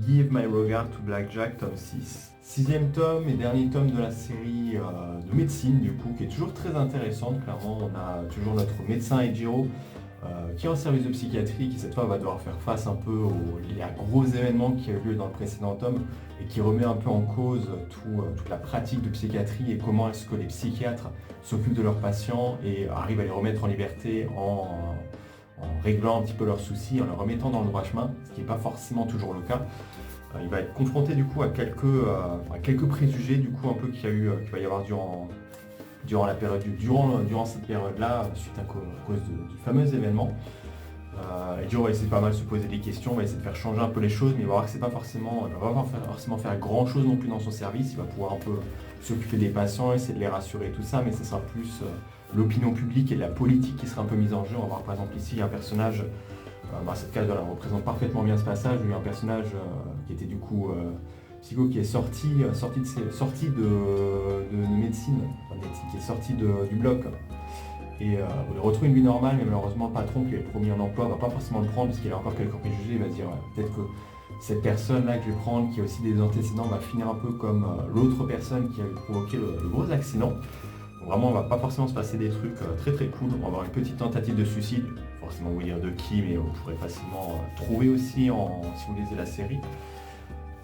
Give My Regard to Blackjack, tome 6. Sixième tome et dernier tome de la série de médecine, du coup, qui est toujours très intéressante. Clairement, on a toujours notre médecin Ejiro qui est en service de psychiatrie, qui cette fois va devoir faire face un peu aux gros événements qui ont eu lieu dans le précédent tome et qui remet un peu en cause toute la pratique de psychiatrie et comment est-ce que les psychiatres s'occupent de leurs patients et arrivent à les remettre en liberté en réglant un petit peu leurs soucis, en les remettant dans le droit chemin, ce qui n'est pas forcément toujours le cas. Il va être confronté du coup à quelques préjugés du coup un peu qu'il va y avoir durant cette période-là, suite à cause du fameux événement. Ejiro va essayer pas mal de se poser des questions, va essayer de faire changer un peu les choses, mais il va voir que il va pas forcément faire grand chose non plus dans son service. Il va pouvoir un peu s'occuper des patients, essayer de les rassurer et tout ça, mais ce sera plus l'opinion publique et la politique qui sera un peu mise en jeu. On va voir par exemple ici un personnage, cette case représente parfaitement bien ce passage, où il y a un personnage qui était du coup Psycho qui est sorti de médecine, qui est sorti du bloc et il retrouve une vie normale, mais malheureusement le patron qui lui a promis un emploi ne va pas forcément le prendre parce qu'il a encore quelques préjugés. Il va dire peut-être que cette personne-là que je vais prendre, qui a aussi des antécédents, va finir un peu comme l'autre personne qui a provoqué le gros accident. Donc vraiment, on va pas forcément se passer des trucs très très cool. On va avoir une petite tentative de suicide, forcément vous dire de qui, mais vous pourrez facilement trouver aussi si vous lisez la série.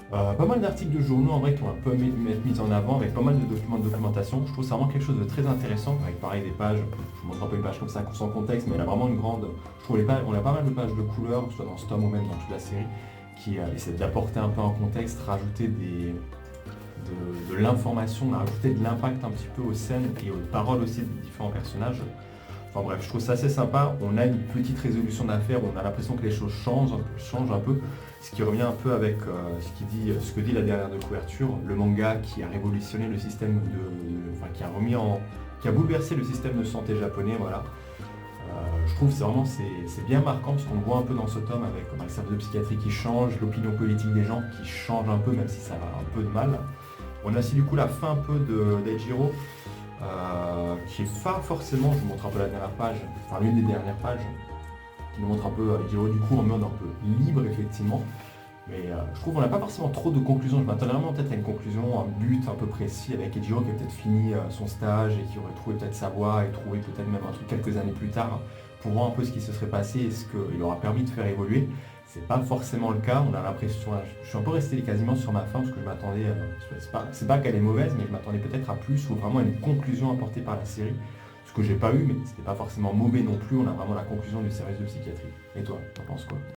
Pas mal d'articles de journaux en vrai qui vont un peu être mis en avant avec pas mal de documents de documentation. Je trouve ça vraiment quelque chose de très intéressant avec pareil des pages, je vous montre un peu une page comme ça sans contexte, mais elle a vraiment une grande. Je trouve on a pas mal de pages de couleurs, soit dans ce tome ou même dans toute la série, qui essaient d'apporter un peu un contexte, rajouter de l'information, rajouter de l'impact un petit peu aux scènes et aux paroles aussi des différents personnages. Enfin bref, je trouve ça assez sympa. On a une petite résolution d'affaires, on a l'impression que les choses changent un peu, ce qui revient un peu avec ce que dit la dernière de couverture, le manga qui a révolutionné le système qui a bouleversé le système de santé japonais, voilà. Je trouve que c'est bien marquant parce qu'on le voit un peu dans ce tome avec le service de psychiatrie qui change, l'opinion politique des gens qui change un peu, même si ça a un peu de mal. On a aussi du coup la fin un peu d'Ejiro. Qui est pas forcément, je vous montre un peu la dernière page, enfin l'une des dernières pages, qui nous montre un peu Ejiro du coup en mode un peu libre effectivement, mais je trouve qu'on n'a pas forcément trop de conclusions. Je m'attendais vraiment peut-être à une conclusion, un but un peu précis avec Ejiro qui a peut-être fini son stage et qui aurait trouvé peut-être sa voie et trouvé peut-être même un truc quelques années plus tard pour voir un peu ce qui se serait passé et ce qu'il aura permis de faire évoluer. C'est pas forcément le cas, on a l'impression, je suis un peu resté quasiment sur ma fin parce que je m'attendais, c'est pas qu'elle est mauvaise, mais je m'attendais peut-être à plus ou vraiment à une conclusion apportée par la série, ce que j'ai pas eu, mais c'était pas forcément mauvais non plus, on a vraiment la conclusion du service de psychiatrie. Et toi, t'en penses quoi?